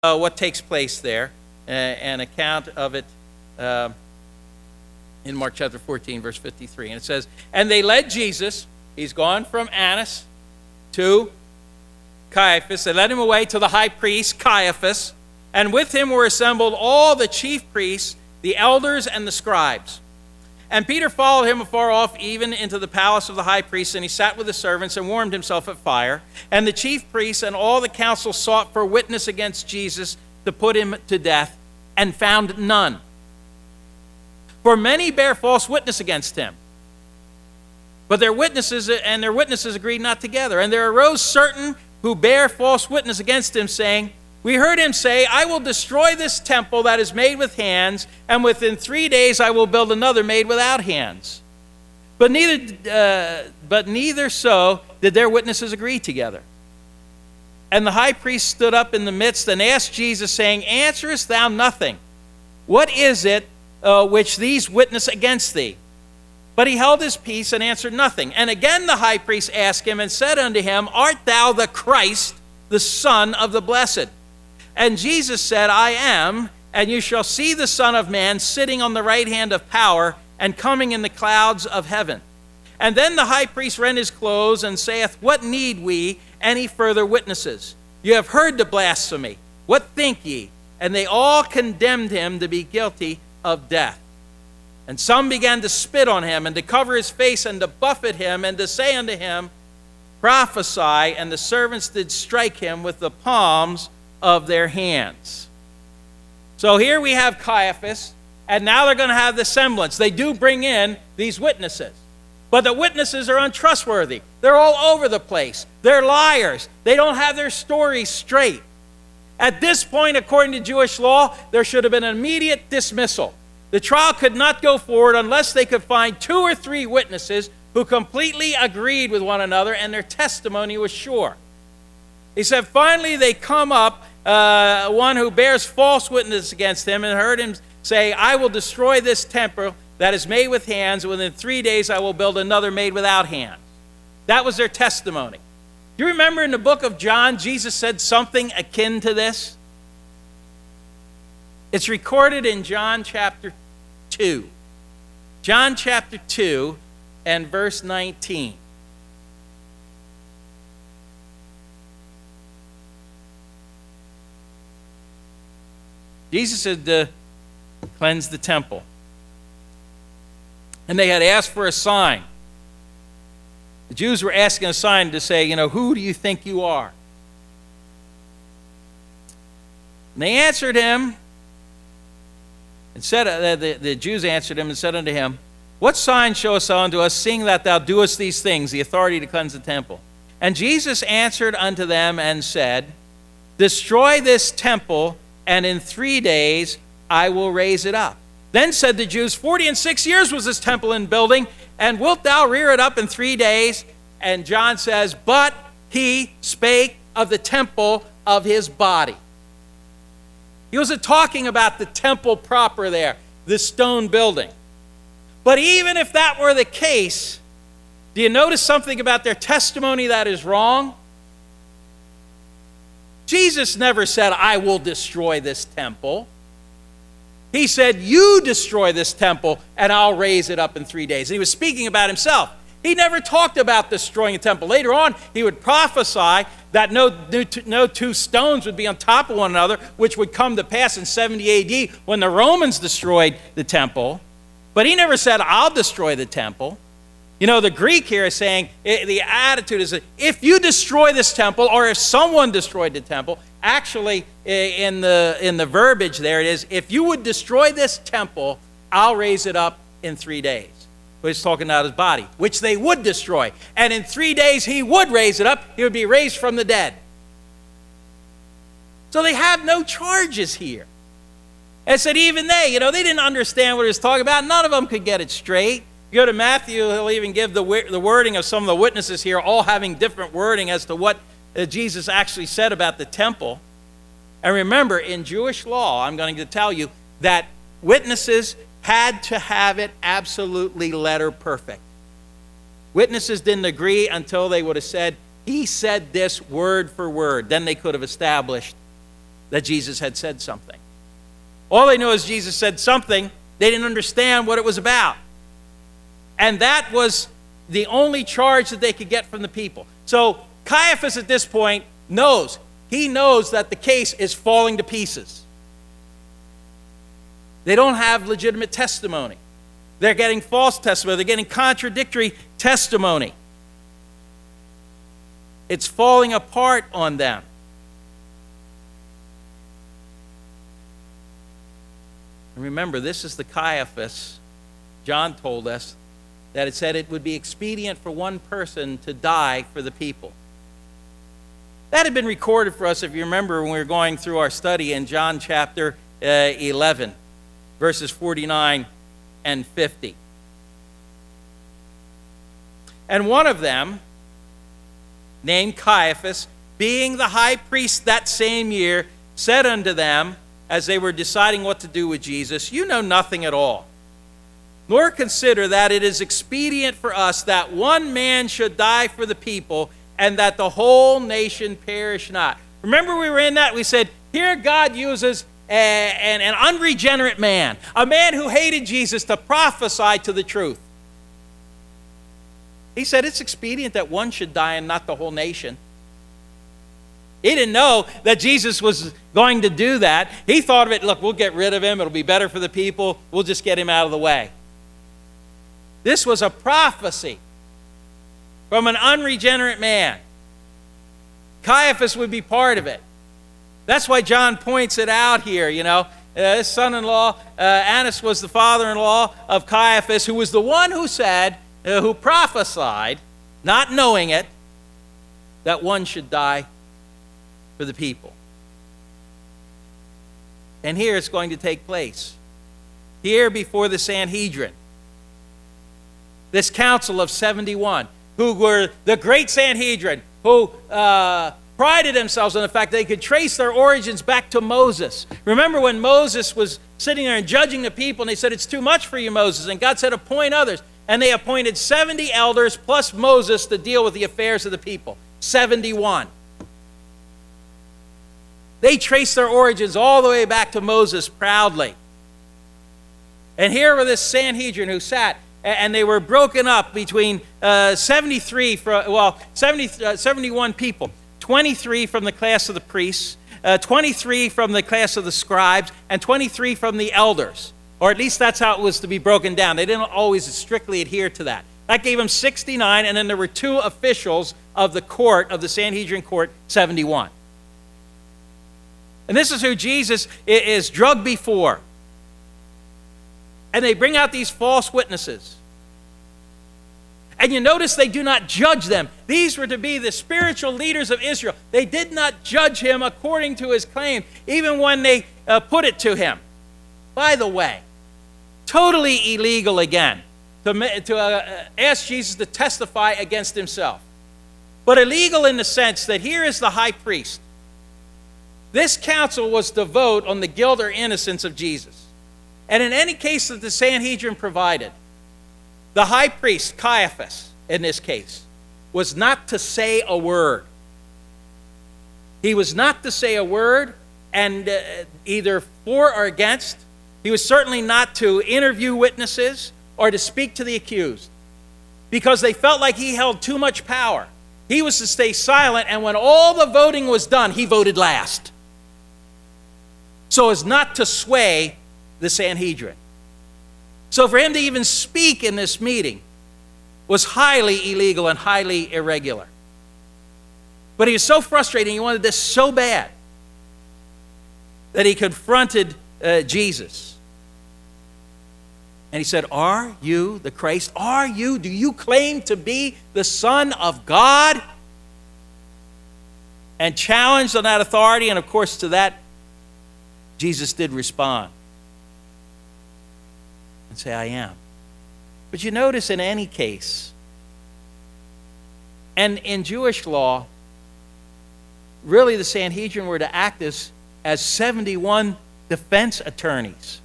what takes place there, an account of it in Mark chapter 14, verse 53. And it says, and they led Jesus, he's gone from Annas to Caiaphas. They led him away to the high priest, Caiaphas, and with him were assembled all the chief priests, the elders, and the scribes. And Peter followed him afar off, even into the palace of the high priest, and he sat with the servants and warmed himself at fire. And the chief priests and all the council sought for witness against Jesus to put him to death, and found none. For many bear false witness against him. But their witnesses agreed not together. And there arose certain who bear false witness against him, saying, we heard him say, I will destroy this temple that is made with hands, and within 3 days I will build another made without hands. But neither so did their witnesses agree together. And the high priest stood up in the midst and asked Jesus, saying, answerest thou nothing? What is it which these witness against thee? But he held his peace and answered nothing. And again the high priest asked him and said unto him, art thou the Christ, the Son of the Blessed? And Jesus said, I am, and you shall see the Son of Man sitting on the right hand of power and coming in the clouds of heaven. And then the high priest rent his clothes and saith, what need we any further witnesses? You have heard the blasphemy. What think ye? And they all condemned him to be guilty of death. And some began to spit on him and to cover his face and to buffet him and to say unto him, prophesy. And the servants did strike him with the palms of their hands. So here we have Caiaphas, and now they're going to have the semblance. They do bring in these witnesses, but the witnesses are untrustworthy. They're all over the place. They're liars. They don't have their stories straight. At this point, according to Jewish law, there should have been an immediate dismissal. The trial could not go forward unless they could find 2 or 3 witnesses who completely agreed with one another and their testimony was sure. He said, finally they come up, one who bears false witness against him, and heard him say, I will destroy this temple that is made with hands, and within 3 days I will build another made without hands. That was their testimony. Do you remember in the book of John, Jesus said something akin to this? It's recorded in John chapter 2. John chapter 2 and verse 19. Jesus said to cleanse the temple. And they had asked for a sign. The Jews were asking a sign to say, who do you think you are? And they answered him and said, the Jews answered him and said unto him, what sign showest thou unto us, seeing that thou doest these things, the authority to cleanse the temple? And Jesus answered unto them and said, destroy this temple, and in 3 days I will raise it up. Then said the Jews, 46 years was this temple in building, and wilt thou rear it up in 3 days? And John says, but he spake of the temple of his body. He wasn't talking about the temple proper there, this stone building. But even if that were the case, do you notice something about their testimony that is wrong? Jesus never said, I will destroy this temple. He said, you destroy this temple and I'll raise it up in 3 days. And he was speaking about himself. He never talked about destroying a temple. Later on, he would prophesy that no 2 stones would be on top of one another, which would come to pass in 70 AD when the Romans destroyed the temple. But he never said, I'll destroy the temple. The Greek here is saying, the attitude is that if you destroy this temple, or if someone destroyed the temple, actually in the verbiage there it is, if you would destroy this temple, I'll raise it up in 3 days. But he's talking about his body, which they would destroy. And in 3 days he would raise it up. He would be raised from the dead. So they have no charges here. And said even they didn't understand what he was talking about. None of them could get it straight. You go to Matthew, he'll even give the wording of some of the witnesses here, all having different wording as to what Jesus actually said about the temple. And remember, in Jewish law, I'm going to tell you that witnesses had to have it absolutely letter perfect. Witnesses didn't agree until they would have said, he said this word for word. Then they could have established that Jesus had said something. All they knew is Jesus said something. They didn't understand what it was about. And that was the only charge that they could get from the people. So Caiaphas at this point knows. He knows that the case is falling to pieces. They don't have legitimate testimony. They're getting false testimony. They're getting contradictory testimony. It's falling apart on them. And remember, this is the Caiaphas, John told us, that it said it would be expedient for one person to die for the people. That had been recorded for us, if you remember, when we were going through our study in John chapter 11, verses 49 and 50. And one of them, named Caiaphas, being the high priest that same year, said unto them, as they were deciding what to do with Jesus, you know nothing at all, nor consider that it is expedient for us that one man should die for the people, and that the whole nation perish not. Remember we were in that? We said, here God uses an unregenerate man, a man who hated Jesus, to prophesy to the truth. He said it's expedient that one should die and not the whole nation. He didn't know that Jesus was going to do that. He thought of it, look, we'll get rid of him. It'll be better for the people. We'll just get him out of the way. This was a prophecy from an unregenerate man. Caiaphas would be part of it. That's why John points it out here, you know. His son-in-law, Annas, was the father-in-law of Caiaphas, who was the one who said, who prophesied, not knowing it, that one should die for the people. And here it's going to take place. Here before the Sanhedrin. This council of 71, who were the great Sanhedrin, who prided themselves on the fact they could trace their origins back to Moses. Remember when Moses was sitting there and judging the people, and they said, it's too much for you, Moses. And God said, appoint others. And they appointed 70 elders plus Moses to deal with the affairs of the people. 71. They traced their origins all the way back to Moses proudly. And here were this Sanhedrin who sat, and they were broken up between 71 people. 23 from the class of the priests, 23 from the class of the scribes, and 23 from the elders. Or at least that's how it was to be broken down. They didn't always strictly adhere to that. That gave them 69, and then there were 2 officials of the court, of the Sanhedrin court, 71. And this is who Jesus is drugged before. And they bring out these false witnesses. And you notice they do not judge them. These were to be the spiritual leaders of Israel. They did not judge him according to his claim, even when they put it to him. By the way, totally illegal again to ask Jesus to testify against himself. But illegal in the sense that here is the high priest. This council was to vote on the guilt or innocence of Jesus. And in any case that the Sanhedrin provided, the high priest, Caiaphas, in this case, was not to say a word. He was not to say a word, and either for or against. He was certainly not to interview witnesses or to speak to the accused, because they felt like he held too much power. He was to stay silent, and when all the voting was done, he voted last, so as not to sway the Sanhedrin. So for him to even speak in this meeting was highly illegal and highly irregular. But he was so frustrated, he wanted this so bad, that he confronted Jesus. And he said, are you the Christ? Do you claim to be the Son of God? And challenged on that authority, and of course to that, Jesus did respond and say, I am. But you notice in any case, and in Jewish law, really the Sanhedrin were to act as 71 defense attorneys.